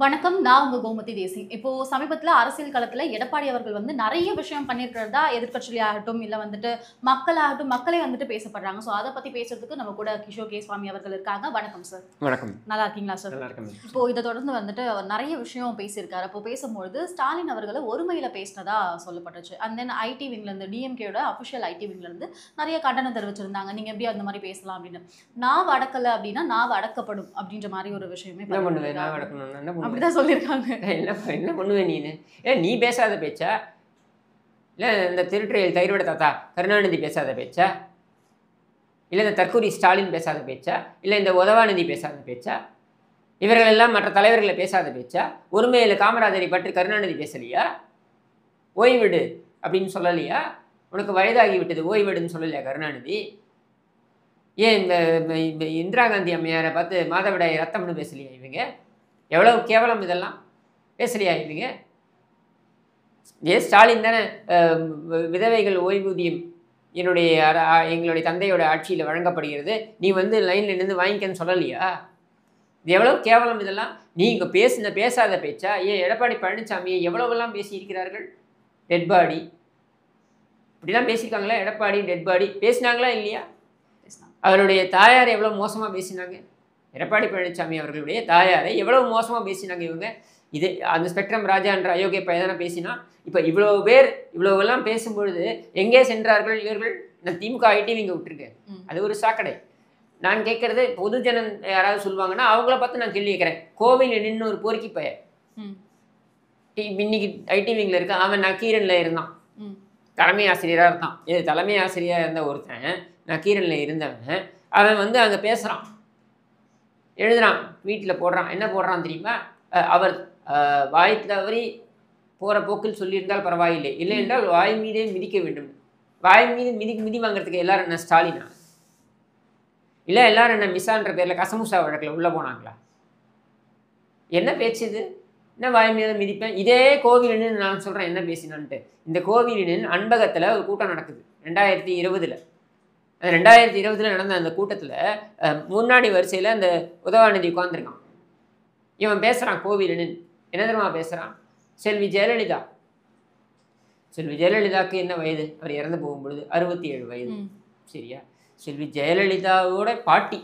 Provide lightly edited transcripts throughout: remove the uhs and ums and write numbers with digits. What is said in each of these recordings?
வணக்கம். நான் உங்க கோமதி தேசி. இப்போ சமீபத்தில அரசியல் களத்தில எடப்பாடி அவர்கள் நெறைய விஷயம் பண்ணியிருக்கிறதா எதிர்க்கட்சியாகட்டும், இல்ல மக்களாகட்டும், மக்களே பேசப்படுறாங்க. அத பத்தி பேசுறதுக்கு நம்ம கூட கிஷோர் கே. சுவாமி அவர்கள் இருக்காங்க. வணக்கம் சார். வணக்கம். நல்லா இருக்கீங்களா சார்? நல்லா இருக்கேன். இப்போ இத தொடர்ந்து அவர் நெறைய விஷயம் பேசியிருக்காரு. அப்போ பேசும்பொழுது ஸ்டாலின் அவர்கள ஒருமையில பேசினதா சொல்லப்பட்டுச்சு. அண்ட் தென் ஐடி விங்ல இருந்து டிஎம்கேயோட அபிஷியல் ஐடி விங்ல இருந்து நெறைய கண்டனம் தெரிவிச்சிருந்தாங்க. நீங்க எப்படி அந்த மாரி பேசலாம் அப்படின்னு. நாவ அடக்கல அப்படின்னா நாவ அடக்கப்படும் அப்படின்ற மாரி ஒரு விஷயமே என்ன பண்ணுவேன்? நான் அடக்கணும்னா என்ன பண்ணுவேன்? அப்படிதான் சொல்லியிருக்காங்க. என்ன பண்ணுவேன் நீனு? நீ பேசாத பேச்சா? இல்ல இந்த திருட்டுறையில் தயிரோட தாத்தா கருணாநிதி பேசாத பேச்சா? இல்ல இந்த தற்கூரி ஸ்டாலின் பேசாத பேச்சா? இல்ல இந்த உதவாநிதி பேசாத பேச்சா? இவர்கள் எல்லாம் மற்ற தலைவர்களை பேசாத பேச்சா? ஒருமையில் காமராஜரை பற்றி கருணாநிதி பேசலையா? ஓய்விடு அப்படின்னு சொல்லலையா? உனக்கு வயதாகி விட்டது ஓய்விடுன்னு சொல்லலையா கருணாநிதி? ஏன் இந்த இந்திரா காந்தி அம்மையாரை பார்த்து மாதவிடாய் ரத்தம்னு பேசலையா இவங்க? எவ்வளவு கேவலம் இதெல்லாம் பேசலையா இவங்க? ஸ்டாலின் தானே விதவைகள் ஓய்வூதியம் எங்களுடைய தந்தையோட ஆட்சியில் வழங்கப்படுகிறது, நீ லைனில் நின்று வாங்கிக்கன்னு சொல்லலையா? இது எவ்வளவு கேவலம் இதெல்லாம். நீ இங்கே பேசாத பேச்சா? எடப்பாடி பழனிசாமியை எவ்வளவெல்லாம் பேசியிருக்கிறார்கள். டெட் பாடி இப்படிலாம் பேசியிருக்காங்களா? எடப்பாடி டெட் பாடி பேசினாங்களா இல்லையா? அவருடைய தாயார் எவ்வளோ மோசமாக பேசினாங்க. எடப்பாடி பழனிசாமி அவர்களுடைய தாயாரை எவ்வளவு மோசமாக பேசினாங்க இவங்க. இது அந்த ஸ்பெக்ட்ரம் ராஜா என்ற அயோக்கிய பையனை பேசினா இப்போ இவ்வளோ பேர் இவ்வளோவெல்லாம் பேசும்பொழுது எங்கே சென்றார்கள் இவர்கள்? நான் திமுக ஐடி விங்க விட்டுருக்கேன், அது ஒரு சாக்கடை. நான் கேட்குறது பொதுஜனன் யாராவது சொல்லுவாங்கன்னா அவங்கள பார்த்து நான் கேள்வி கேட்குறேன். கோவையில் நின்று ஒரு போர்க்கி பையன் இன்னைக்கு ஐடி விங்கில் இருக்க, அவன் நக்கீரனில் இருந்தான், தலைமை ஆசிரியராக இருந்தான். இது தலைமை ஆசிரியராக இருந்த ஒருத்தன் நக்கீரனில் இருந்தவன் அவன் அங்கே பேசுகிறான், எழுதுறான், வீட்டில் போடுறான். என்ன போடுறான் தெரியுமா? அவர் வாய் தவறி போகிற போக்கில் சொல்லியிருந்தால் பரவாயில்லை, இல்லை என்றால் வாய் மீதே மிதிக்க வேண்டும். வாய் மீது மிதி வாங்கிறதுக்கு எல்லாரும் என்ன ஸ்டாலினா? இல்லை எல்லாரும் என்ன மிஸ்ஸான்ற பேரில் கசமுசா வழக்கில் உள்ளே போனாங்களா? என்ன பேச்சு இது? என்ன வாய் மீது மிதிப்பேன்? இதே கோவிலின்னு நான் சொல்கிறேன் என்ன பேசினான்ட்டு. இந்த கோவிலின் அன்பகத்தில் ஒரு கூட்டம் நடக்குது 2020. 2020 நடந்த அந்த கூட்டத்தில் முன்னாடி வரிசையில் அந்த உதவாநிதி உட்காந்துருக்கான். இவன் பேசுகிறான் கோவிலன்னு. என்ன தெரியுமா பேசுகிறான்? செல்வி ஜெயலலிதா. செல்வி ஜெயலலிதாவுக்கு என்ன வயது? அவர் இறந்து போகும்பொழுது 67 வயது. சரியா? செல்வி ஜெயலலிதாவோட பாட்டி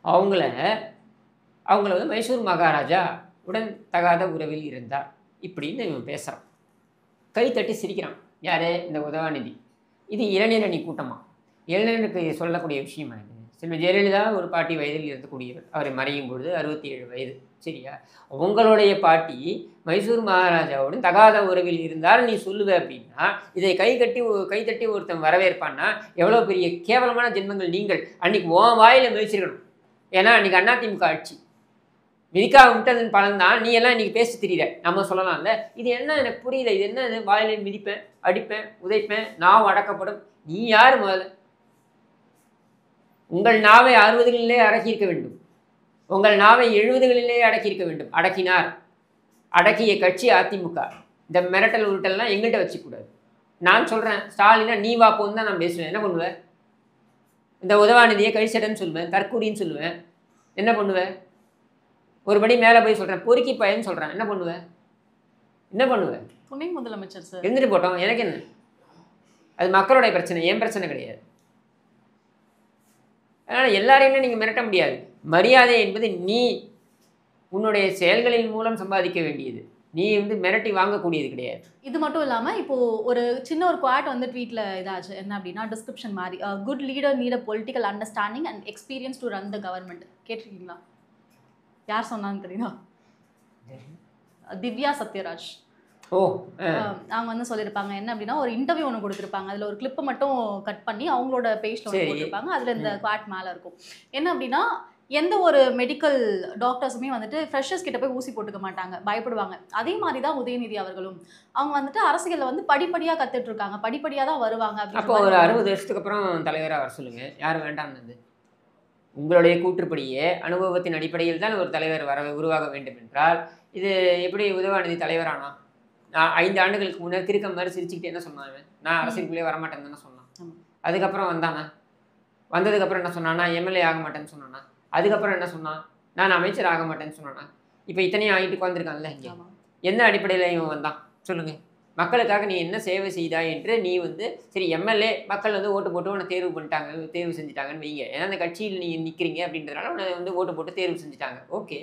அவங்கள மைசூர் மகாராஜா உடன் தகாத உறவில் இருந்தார் இப்படின்னு இவன் பேசுகிறான். கை தட்டி சிரிக்கிறான். யாரு? இந்த உதவாநிதி. இது இளைஞர் அணி கூட்டமா? இளைஞருக்கு சொல்லக்கூடிய விஷயமா இது? செல்வி ஜெயலலிதா ஒரு பாட்டி வயதில் இருக்கக்கூடியவர், அவரை மறையும் பொழுது 67 வயது. சரியா? உங்களுடைய பாட்டி மைசூர் மகாராஜாவுடன் தகாத உறவில் இருந்தால் நீ சொல்லுவ அப்படின்னா இதை கைத்தட்டி ஒருத்தன் வரவேற்பான்னா எவ்வளோ பெரிய கேவலமான ஜென்மங்கள் நீங்கள். அன்னைக்கு உன் வாயில் மிதிச்சிருக்கணும். ஏன்னா அன்றைக்கி அதிமுக ஆட்சி மிதிக்கா விட்டதன் பலன்தான் நீ எல்லாம் இன்றைக்கி பேசி தெரியல. நம்ம சொல்லலாம்ல. இது என்ன எனக்கு புரியல. இது என்ன? வாயிலில் மிதிப்பேன், அடிப்பேன், உதைப்பேன், நாவ் அடக்கப்படும். நீ யார் முதல்ல? உங்கள் நாவை 60களிலே அடக்கியிருக்க வேண்டும். உங்கள் நாவை 70களிலே அடக்கியிருக்க வேண்டும். அடக்கினார். அடக்கிய கட்சி அதிமுக. இந்த மிரட்டல் உருட்டல்லாம் எங்கள்கிட்ட வச்சுக்கூடாது. நான் சொல்கிறேன், ஸ்டாலினா நீ வா போன்னு தான் நான் பேசுவேன். என்ன பண்ணுவேன்? இந்த உதவாநிதியை கழிச்சடன்னு சொல்லுவேன், தற்கூரின்னு சொல்லுவேன். என்ன பண்ணுவேன்? ஒருபடி மேலே போய் சொல்கிறேன், பொறுக்கி பையன்னு சொல்கிறேன். என்ன பண்ணுவேன்? என்ன பண்ணுவேன்? துணை முதலமைச்சர் சார் இருந்துட்டு போட்டோம், எனக்கு என்ன? அது மக்களுடைய பிரச்சனை, என் பிரச்சனை கிடையாது. அதனால் எல்லாரையுமே நீங்கள் மிரட்ட முடியாது. மரியாதை என்பது நீ உன்னுடைய செயல்களின் மூலம் சம்பாதிக்க வேண்டியது. நீ மிரட்டி வாங்கக்கூடியது கிடையாது. இது மட்டும் இல்லாமல் இப்போ ஒரு சின்ன ஒரு குவாட் ட்வீட்டில் இதாச்சு. என்ன அப்படின்னா டிஸ்கிரிப்ஷன் மாதிரி, good leader need a political understanding and experience to run the government. கேட்டிருக்கீங்களா? யார் சொன்னான்னு தெரியுமா? திவ்யா சத்யராஜ். அவங்க சொல்லியிருப்பாங்க. என்ன அப்படின்னா ஒரு இன்டர்வியூ ஒன்று கொடுத்துருப்பாங்க. அதில் ஒரு கிளிப்பை மட்டும் கட் பண்ணி அவங்களோட பேஜில் ஒன்று போட்டிருப்பாங்க. அதில் இந்த குவாட் மேலே இருக்கும். என்ன அப்படின்னா எந்த ஒரு மெடிக்கல் டாக்டர்ஸுமே ஃப்ரெஷர்ஸ் கிட்ட போய் ஊசி போட்டுக்க மாட்டாங்க, பயப்படுவாங்க. அதே மாதிரி தான் உதயநிதி அவர்களும். அவங்க அரசியலில் படிப்படியாக கற்றுட்டு இருக்காங்க, படிப்படியாக தான் வருவாங்க. அப்போ ஒரு 60 வருஷத்துக்கு அப்புறம் தலைவராக வர சொல்லுங்க. யார் வேண்டாம்னது? உங்களுடைய கூற்றுப்படியே அனுபவத்தின் அடிப்படையில் தான் ஒரு தலைவர் உருவாக வேண்டும் என்றால் இது எப்படி உதவாநிதி தலைவரானா? நான் 5 ஆண்டுகளுக்கு முன்னர் கிறுக்கம் மாதிரி சிரிச்சுக்கிட்டு என்ன சொன்னாங்க? நான் அரசியலுக்குள்ளே வரமாட்டேன்னு தானே சொன்னான். அதுக்கப்புறம் வந்தானா? வந்ததுக்கப்புறம் என்ன சொன்னான்னா? எம்எல்ஏ ஆக மாட்டேன்னு சொன்னானா? அதுக்கப்புறம் என்ன சொன்னான்? நான் அமைச்சர் ஆக மாட்டேன்னு சொன்னானா? இப்போ இத்தனையும் ஆகிட்டு உட்காந்துருக்கான்ல இங்கே. ஆமா. என்ன அடிப்படையில் இவன் வந்தான் சொல்லுங்கள்? மக்களுக்காக நீ என்ன சேவை செய்தாய் என்று நீ வந்து சரி எம்எல்ஏ மக்கள் வந்து ஓட்டு போட்டு உன்னை தேர்வு பண்ணிட்டாங்க, தேர்வு செஞ்சுட்டாங்கன்னு வைங்க. ஏன்னா அந்த கட்சியில் நீ நிற்கிறீங்க அப்படின்றதுனால உன்னை வந்து ஓட்டு போட்டு தேர்வு செஞ்சுட்டாங்க. ஓகே,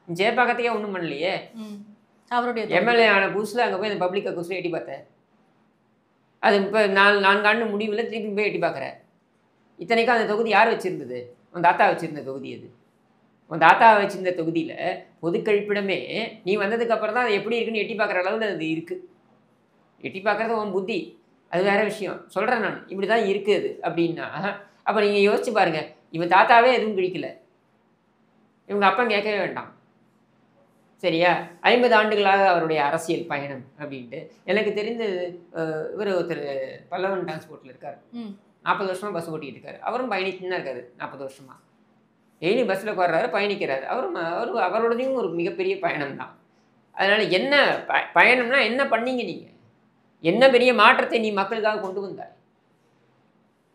ஜெயபாக்கத்தையே ஒன்றும் பண்ணலையே. அவருடைய எம்எல்ஏ ஆன புதுசில் அங்கே போய் அந்த பப்ளிக் அக்கௌண்ட்ஸில் எட்டி பார்த்தேன். அது இப்போ 4 ஆண்டு முடிவில் திருப்பி போய் எட்டி பார்க்குறேன். இத்தனைக்கும் அந்த தொகுதி யார் வச்சுருந்தது? உன் தாத்தா வச்சுருந்த தொகுதி அது. உன் தாத்தா வச்சுருந்த தொகுதியில் பொது கழிப்பிடமே நீ வந்ததுக்கப்புறம் தான் அது எப்படி இருக்குன்னு எட்டி பார்க்குற அளவில் அது இருக்குது. எட்டி பார்க்குறது உன் புத்தி, அது வேறு விஷயம். சொல்கிறேன் நான், இப்படி தான் இருக்குது அப்படின்னா அப்போ நீங்கள் யோசிச்சு பாருங்கள். இவன் தாத்தாவே எதுவும் கிழிக்கல, இவங்க அப்பா கேட்கவே வேண்டாம். சரியா? 50 ஆண்டுகளாக அவருடைய அரசியல் பயணம் அப்படின்ட்டு எனக்கு தெரிந்தது. இவர் ஒருத்தர் பல்லவன் டிரான்ஸ்போர்ட்டில் இருக்கார், 40 வருஷமாக பஸ் ஓட்டிகிட்டு இருக்காரு. அவரும் பயணிச்சுன்னு தான் இருக்காரு 40 வருஷமாக. டெய்லி பஸ்ஸில் உட்கார்றாரு, பயணிக்கிறாரு. அவரோடதையும் ஒரு மிகப்பெரிய பயணம் தான். அதனால் என்ன பயணம்னா என்ன பண்ணீங்க நீங்கள்? என்ன பெரிய மாற்றத்தை நீ மக்களுக்காக கொண்டு வந்தாய்?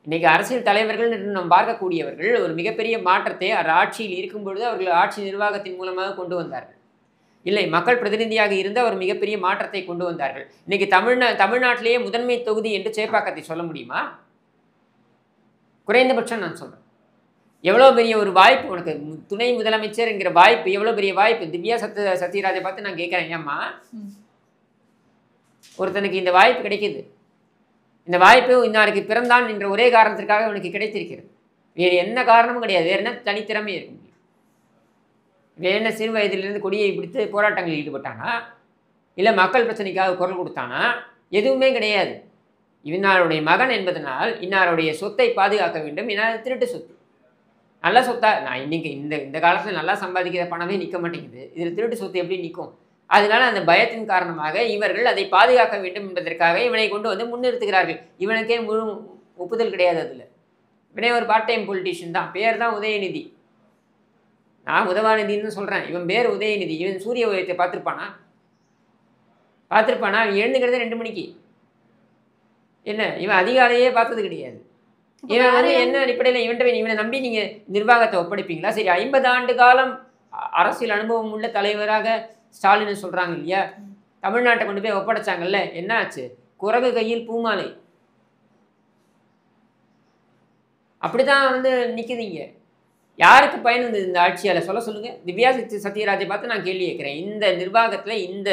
இன்றைக்கி அரசியல் தலைவர்கள் நாம் பார்க்கக்கூடியவர்கள் ஒரு மிகப்பெரிய மாற்றத்தை ஆட்சியில் இருக்கும் பொழுது அவர்கள் ஆட்சி நிர்வாகத்தின் மூலமாக கொண்டு வந்தார்கள். இல்லை, மக்கள் பிரதிநிதியாக இருந்து அவர் மிகப்பெரிய மாற்றத்தை கொண்டு வந்தார்கள். இன்றைக்கி தமிழ்நாட்டிலேயே முதன்மை தொகுதி என்று சேப்பாக்கத்தை சொல்ல முடியுமா? குறைந்தபட்சம் நான் சொல்கிறேன். எவ்வளோ பெரிய ஒரு வாய்ப்பு உனக்கு, துணை முதலமைச்சர் என்கிற வாய்ப்பு, எவ்வளோ பெரிய வாய்ப்பு. திவ்யா சத்யராஜை பார்த்து நான் கேட்குறேன், ஏம்மா ஒருத்தனுக்கு இந்த வாய்ப்பு கிடைக்கிது, இந்த வாய்ப்பு இன்னாருக்கு பிறந்தான் என்ற ஒரே காரணத்திற்காக அவனுக்கு கிடைத்திருக்கிறது. வேறு என்ன காரணமும் கிடையாது. வேறு என்ன தனித்திறமை இருக்க முடியும்? வேறு என்ன சிறு வயதிலிருந்து கொடியை பிடித்து போராட்டங்களில் ஈடுபட்டானா? இல்லை மக்கள் பிரச்சனைக்காக குரல் கொடுத்தானா? எதுவுமே கிடையாது. இன்னாருடைய மகன் என்பதனால் இன்னாருடைய சொத்தை பாதுகாக்க வேண்டும். இன்னார் திருட்டு சொத்து, நல்ல சொத்தா? நான் இன்னைக்கு இந்த காலத்தில் நல்லா சம்பாதிக்கிற பணமே நிற்க மாட்டேங்குது, இதில் திருட்டு சொத்து எப்படி நிற்கும்? அதனால அந்த பயத்தின் காரணமாக இவர்கள் அதை பாதுகாக்க வேண்டும் என்பதற்காக இவனை கொண்டு வந்து முன்னிறுத்துகிறார்கள். இவனுக்கே முழு ஒப்புதல் கிடையாது. அதில் இவனே ஒரு பார்ட் டைம் பொலிட்டீஷியன் தான். பேர் தான் உதயநிதி. நான் உதவாநிதினு சொல்கிறேன், இவன் பேர் உதயநிதி. இவன் சூரிய உதயத்தை பார்த்துருப்பானா? அவன் எழுந்துக்கிறதே 2 மணிக்கு. என்ன, இவன் அதிகாலையே பார்த்தது கிடையாது. இவன் வந்து என்ன அடிப்படையில் இவனை நம்பி நீங்கள் நிர்வாகத்தை ஒப்படைப்பீங்களா? சரி, 50 ஆண்டு காலம் அரசியல் அனுபவம் உள்ள தலைவராக ஸ்டாலின் சொல்கிறாங்க இல்லையா? தமிழ்நாட்டை கொண்டு போய் ஒப்படைச்சாங்கல்ல, என்ன ஆச்சு? குரங்கு கையில் பூமாலை. அப்படிதான் வந்து நிற்குதுங்க. யாருக்கு பயன் வந்தது இந்த ஆட்சியால் சொல்ல சொல்லுங்கள். திவ்யா சத்யராஜை பார்த்து நான் கேள்வி கேட்குறேன். இந்த நிர்வாகத்தில், இந்த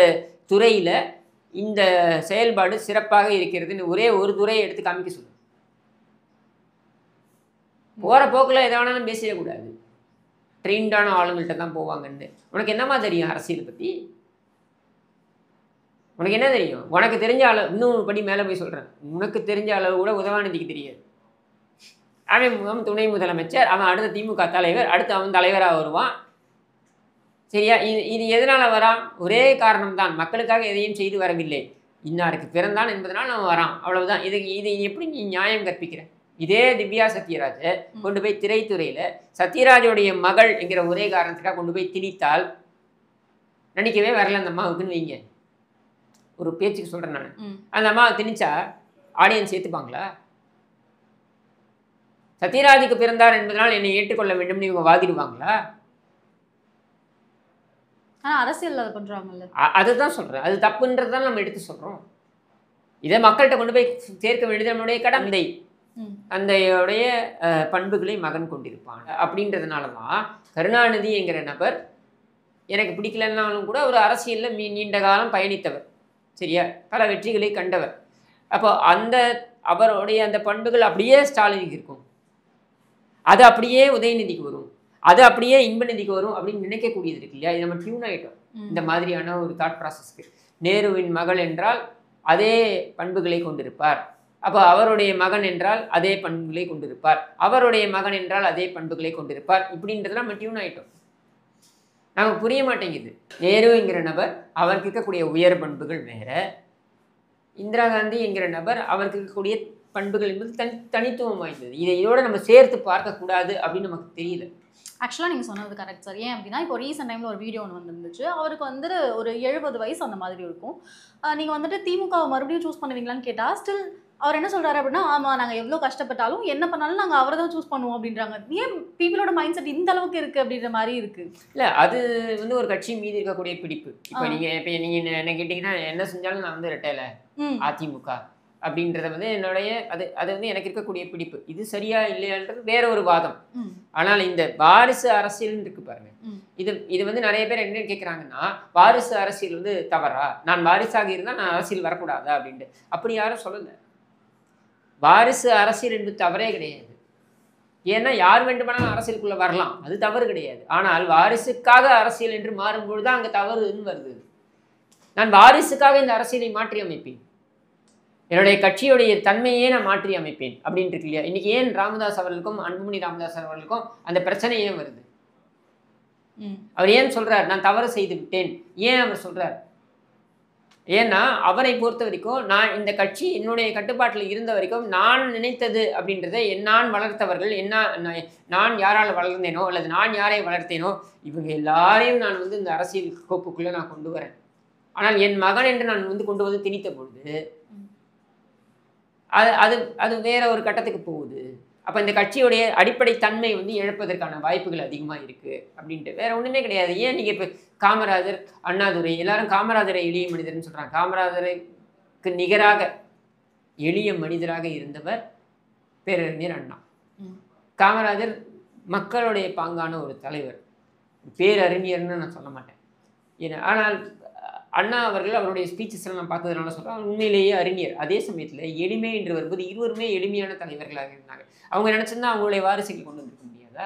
துறையில் இந்த செயல்பாடு சிறப்பாக இருக்கிறதுன்னு ஒரே ஒரு துறையை எடுத்து காமிக்க சொல்லுங்கள். போகிற போக்கில் எதை வேணாலும் பேசிடக்கூடாது. ட்ரெயின்டான ஆளுங்கள்கிட்ட தான் போவாங்கன்னு. உனக்கு என்னமா தெரியும் அரசியல் பற்றி? உனக்கு என்ன தெரியும்? உனக்கு தெரிஞ்ச அளவு, இன்னும் படி மேலே போய் சொல்கிறேன், உனக்கு தெரிஞ்ச அளவு கூட உதவாநிதிக்கு தெரியாது. அவன் துணை முதலமைச்சர், அவன் அடுத்த திமுக தலைவர், அடுத்து அவன் தலைவராக வருவான். சரியா? இது எதனால் வரான்? ஒரே காரணம் தான், மக்களுக்காக எதையும் செய்து வரவில்லை, இன்னாருக்கு பிறந்தான் என்பதனால் அவன் வரான், அவ்வளவுதான். இது எப்படி நீ நியாயம் கற்பிக்கிற? இதே திவ்யா சத்யராஜை கொண்டு போய் திரைத்துறையில் சத்யராஜோடைய மகள் என்கிற ஒரே காரணத்துக்காக கொண்டு போய் திணித்தால் நினைக்கவே வரல அந்த அம்மாவுக்குன்னு வைங்க. ஒரு பேச்சுக்கு சொல்கிறேன் நான். அந்த அம்மாவை திணிச்சா ஆடியன்ஸ் ஏற்றுப்பாங்களா? சத்யராஜுக்கு பிறந்தார் என்பதனால் என்னை ஏற்றுக்கொள்ள வேண்டும் இவங்க வாதிடுவாங்களா? அரசியல் அதை பண்ணுறாங்கல்ல, அதுதான் சொல்கிறேன். அது தப்புன்றது தான் நம்ம எடுத்து சொல்கிறோம். இதை மக்கள்கிட்ட கொண்டு போய் சேர்க்க வேண்டியது நம்மளுடைய கடமை. தந்தையோடைய பண்புகளை மகன் கொண்டிருப்பான் அப்படின்றதுனால தான் கருணாநிதி என்கிற நபர் எனக்கு பிடிக்கலன்னாலும் கூட ஒரு அரசியலில் நீண்ட காலம் பயணித்தவர். சரியா? பல வெற்றிகளை கண்டவர். அப்போ அவருடைய அந்த பண்புகள் அப்படியே ஸ்டாலினுக்கு இருக்கும், அது அப்படியே உதயநிதிக்கு வரும், அது அப்படியே இன்பநிதிக்கு வரும் அப்படின்னு நினைக்கக்கூடியது இருக்கு இல்லையா? இது நம்ம டியூன் ஆகிட்டோம் இந்த மாதிரியான ஒரு தாட் ப்ராசஸ்க்கு. நேருவின் மகள் என்றால் அதே பண்புகளை கொண்டிருப்பார், அப்போ அவருடைய மகன் என்றால் அதே பண்புகளை கொண்டிருப்பார், அவருடைய மகன் என்றால் அதே பண்புகளை கொண்டிருப்பார், இப்படின்றதுலாம் நம்ம டியூன் ஆகிட்டோம். நமக்கு புரிய மாட்டேங்குது. நேருங்கிற நபர் அவருக்கு இருக்கக்கூடிய உயர் பண்புகள் வேற, இந்திரா காந்தி என்கிற நபர் அவருக்கு இருக்கக்கூடிய பண்புகள் என்பது தனித்துவம் வாய்ந்தது. இதோட நம்ம சேர்த்து பார்க்கக்கூடாது அப்படின்னு நமக்கு தெரியல. ஆக்சுவலாக நீங்கள் சொன்னது கரெக்ட் சார். ஏன் அப்படின்னா, இப்போ ரீசெண்ட் டைமில் ஒரு வீடியோ ஒன்று வந்துருந்துச்சு. அவருக்கு வந்துட்டு ஒரு 70 வயசு அந்த மாதிரி இருக்கும். நீங்கள் வந்துட்டு திமுகவை மறுபடியும் சூஸ் பண்ணுவீங்களான்னு கேட்டால், ஸ்டில் அவர் என்ன சொல்றாரு அப்படின்னா, ஆமா நாங்க எவ்வளவு கஷ்டப்பட்டாலும் என்ன பண்ணாலும் நாங்க அவரை தான் சூஸ் பண்ணுவோம் அப்படின்றாங்க. ஏன் பீப்புளோட மைண்ட் செட் இந்த அளவுக்கு இருக்கு அப்படின்ற மாதிரி இருக்கு? இல்ல அது வந்து ஒரு கட்சி மீது இருக்கக்கூடிய பிடிப்பு. இப்ப நீங்க என்ன கேட்டீங்கன்னா, என்ன செஞ்சாலும் நான் வந்து ரெட்டையில அதிமுக அப்படின்றத வந்து என்னுடைய அது வந்து எனக்கு இருக்கக்கூடிய பிடிப்பு. இது சரியா இல்லையான்றது வேற ஒரு வாதம். ஆனால் இந்த வாரிசு அரசியல் இருக்கு பாருங்க, இது வந்து நிறைய பேர் என்ன கேட்குறாங்கன்னா, வாரிசு அரசியல் வந்து தவறா, நான் வாரிசாக இருந்தால் நான் அரசியல் வரக்கூடாதா அப்படின்ட்டு. அப்படி யாரும் சொல்லலை. வாரிசு அரசியல் என்பது தவறே கிடையாது. ஏன்னா யார் வேண்டுமானாலும் அரசியலுக்குள்ள வரலாம், அது தவறு கிடையாது. ஆனால் வாரிசுக்காக அரசியல் என்று மாறும்பொழுது தான் அங்கே தவறுன்னு வருது. நான் வாரிசுக்காக இந்த அரசியலை மாற்றி அமைப்பேன், என்னுடைய கட்சியுடைய தன்மையே நான் மாற்றி அமைப்பேன் அப்படின்ட்டு இருக்கு இல்லையா? இன்னைக்கு ஏன் ராமதாஸ் அவர்களுக்கும் அன்புமணி ராமதாஸ் அவர்களுக்கும் அந்த பிரச்சனை ஏன் வருது? அவர் ஏன் சொல்றார் நான் தவறு செய்து விட்டேன்? ஏன் அவர் சொல்றார்? ஏன்னா அவரை பொறுத்த வரைக்கும் நான் இந்த கட்சி என்னுடைய கட்டுப்பாட்டில் இருந்த வரைக்கும் நான் நினைத்தது அப்படின்றத நான் வளர்த்தவர்கள் நான் யாரால் வளர்ந்தேனோ அல்லது நான் யாரை வளர்த்தேனோ இவங்க எல்லாரையும் நான் வந்து இந்த அரசியல் கோப்புக்குள்ளே நான் கொண்டு வரேன். ஆனால் என் மகன் என்று நான் வந்து கொண்டு வந்து திணித்த பொழுது அது அது வேற ஒரு கட்டத்துக்கு போகுது. அப்போ இந்த கட்சியுடைய அடிப்படை தன்மை வந்து இழப்பதற்கான வாய்ப்புகள் அதிகமாக இருக்குது அப்படின்ட்டு. வேற ஒன்றுமே கிடையாது. ஏன் நீங்கள் இப்போ காமராஜர், அண்ணாதுரை எல்லாரும் காமராஜரை எளிய மனிதர்னு சொல்கிறாங்க. காமராஜருக்கு நிகராக எளிய மனிதராக இருந்தவர் பேரறிஞர் அண்ணா. காமராஜர் மக்களுடைய பாங்கான ஒரு தலைவர், பேரறிஞர்னு நான் சொல்ல மாட்டேன். ஏன்னா ஆனால் அண்ணா அவர்கள் அவருடைய ஸ்பீச்சஸ்லாம் நான் பார்த்ததுனால சொல்கிறேன், உண்மையிலேயே அறிஞர். அதே சமயத்தில் எளிமை என்று வரும்போது இருவருமே எளிமையான தலைவர்களாக இருந்தாங்க. அவங்க நினச்சிருந்தா அவங்களுடைய வாரிசுகள் கொண்டு வந்துருக்க முடியாதா?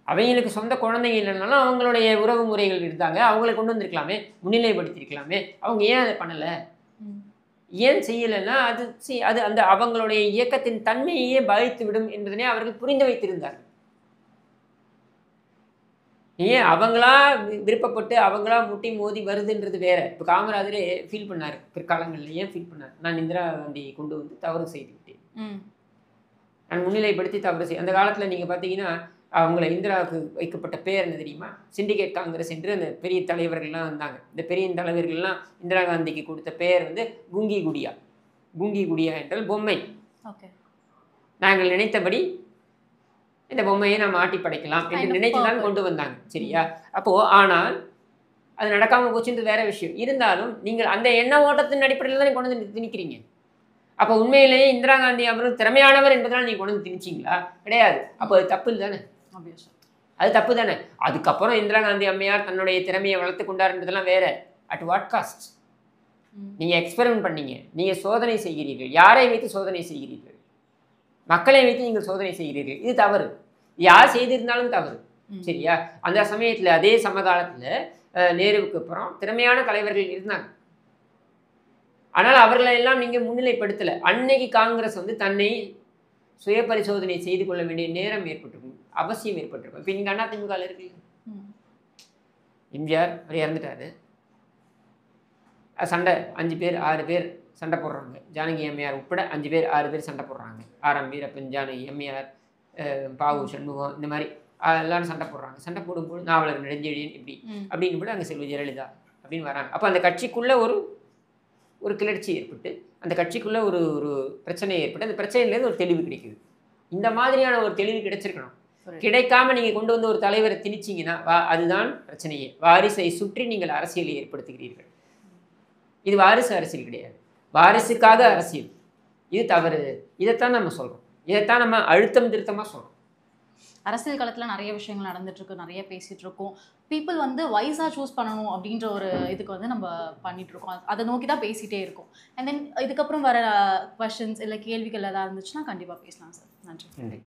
அவங்களுக்கு சொந்த குழந்தைங்க இல்லைனாலும் அவங்களுடைய உறவு முறைகள் இருந்தாங்க, அவங்களை கொண்டு வந்திருக்கலாமே, முன்னிலைப்படுத்தியிருக்கலாமே. அவங்க ஏன் அதை பண்ணலை, ஏன் செய்யலைன்னா அது அந்த அவங்களுடைய இயக்கத்தின் தன்மையே பாதித்து விடும் என்பதனை அவர்கள் புரிந்து வைத்திருந்தார்கள். ஏன் அவங்களா விருப்பப்பட்டு அவங்களா முட்டி மோதி வருதுன்றது வேற. இப்போ காமராஜரே ஃபீல் பண்ணார் பிற்காலங்களில். ஏன் ஃபீல் பண்ணார்? நான் இந்திரா காந்தியை கொண்டு வந்து தவறு செய்து விட்டேன், நான் முன்னிலைப்படுத்தி தவறு அந்த காலத்தில் நீங்கள் பார்த்தீங்கன்னா அவங்கள இந்திராவுக்கு வைக்கப்பட்ட பேர் என்ன தெரியுமா? சிண்டிகேட் காங்கிரஸ் என்று அந்த பெரிய தலைவர்கள்லாம் வந்தாங்க. இந்த பெரிய தலைவர்கள்லாம் இந்திரா காந்திக்கு கொடுத்த பெயர் வந்து குங்கி குடியா. குங்கி குடியா என்றால் பொம்மை. நாங்கள் நினைத்தபடி இந்த பொம்மையை நாம் ஆட்டி படைக்கலாம் என்று நினைத்துதான் கொண்டு வந்தாங்க. சரியா? அப்போது ஆனால் அது நடக்காமல் போச்சுன்றது வேற விஷயம். இருந்தாலும் நீங்கள் அந்த எண்ண ஓட்டத்தின் அடிப்படையில் தான் கொண்டு வந்து திணிக்கிறீங்க. அப்போ உண்மையிலேயே இந்திரா காந்தி அவர்கள் திறமையானவர் என்பதனால் நீங்கள் கொண்டு வந்து திணிச்சிங்களா? கிடையாது. அப்போ அது தப்பு தானே? அது தப்பு தானே? அதுக்கப்புறம் இந்திரா காந்தி அம்மையார் தன்னுடைய திறமையை வளர்த்து கொண்டாருன்றதெல்லாம் வேற. At what cost? நீங்கள் எக்ஸ்பெரிமெண்ட் பண்ணீங்க, நீங்கள் சோதனை செய்கிறீர்கள். யாரை வைத்து சோதனை செய்கிறீர்கள்? மக்களை வைத்து நீங்கள் சோதனை செய்கிறீர்கள். இது தவறு. யார் செய்திருந்தாலும் தவறு. சரியா? அந்த சமயத்தில் அதே சமகாலத்தில் நேருவுக்கு அப்புறம் திறமையான தலைவர்கள் இருந்தாங்க. ஆனால் அவர்களை எல்லாம் நீங்கள் முன்னிலைப்படுத்தலை. அன்னைக்கு காங்கிரஸ் வந்து தன்னை சுய பரிசோதனை செய்து கொள்ள வேண்டிய நேரம் ஏற்பட்டிருக்கும், அவசியம் ஏற்பட்டிருக்கும். இப்போ நீங்கள் அதிமுக இருக்கு, எம்ஜிஆர் அவர் இறந்துட்டாரு, சண்டை 5 பேர் 6 பேர் சண்டை போடுறாங்க. ஜானகி அம்மையார் உட்பட 5 பேர் 6 பேர் சண்டை போடுறாங்க. ஆர்.எம். வீரப்பன், ஜானகி அம்மையார், பாவு சண்முகம், இந்த மாதிரி எல்லாரும் சண்டை போடுறாங்க. சண்டை போடும்போது நாவலர் நெடுஞ்செழியன் இப்படி அப்படின்னு கூட அங்கே செல்வி ஜெயலலிதா அப்படின்னு வராங்க. அப்போ அந்த கட்சிக்குள்ளே ஒரு கிளர்ச்சி ஏற்பட்டு அந்த கட்சிக்குள்ளே ஒரு பிரச்சனை ஏற்பட்டு அந்த பிரச்சனையிலேருந்து ஒரு தெளிவு கிடைக்குது. இந்த மாதிரியான ஒரு தெளிவு கிடைச்சிருக்கணும். கிடைக்காம நீங்கள் கொண்டு வந்து ஒரு தலைவரை திணிச்சிங்கன்னா அதுதான் பிரச்சனையே. வாரிசை சுற்றி நீங்கள் அரசியலை ஏற்படுத்துகிறீர்கள். இது வாரிசு அரசியல் கிடையாது, வாரிசுக்காக அரசியல். இது தவறு. இதைத்தான் நம்ம சொல்கிறோம், இதைத்தான் நம்ம அழுத்தம் திருத்தமாக சொல்கிறோம். அரசியல் காலத்தில் நிறைய விஷயங்கள் நடந்துட்டு இருக்கு, நிறைய பேசிட்டு இருக்கோம். பீப்புள் வந்து வைஸாக சூஸ் பண்ணணும் அப்படின்ற ஒரு இதுக்கு வந்து நம்ம பண்ணிட்டு இருக்கோம். அதை நோக்கி தான் பேசிகிட்டே இருக்கோம். அண்ட் தென் இதுக்கப்புறம் வர கொஸ்டின்ஸ் இல்லை கேள்விகள் ஏதாவது இருந்துச்சுன்னா கண்டிப்பாக பேசலாம் சார். நன்றி.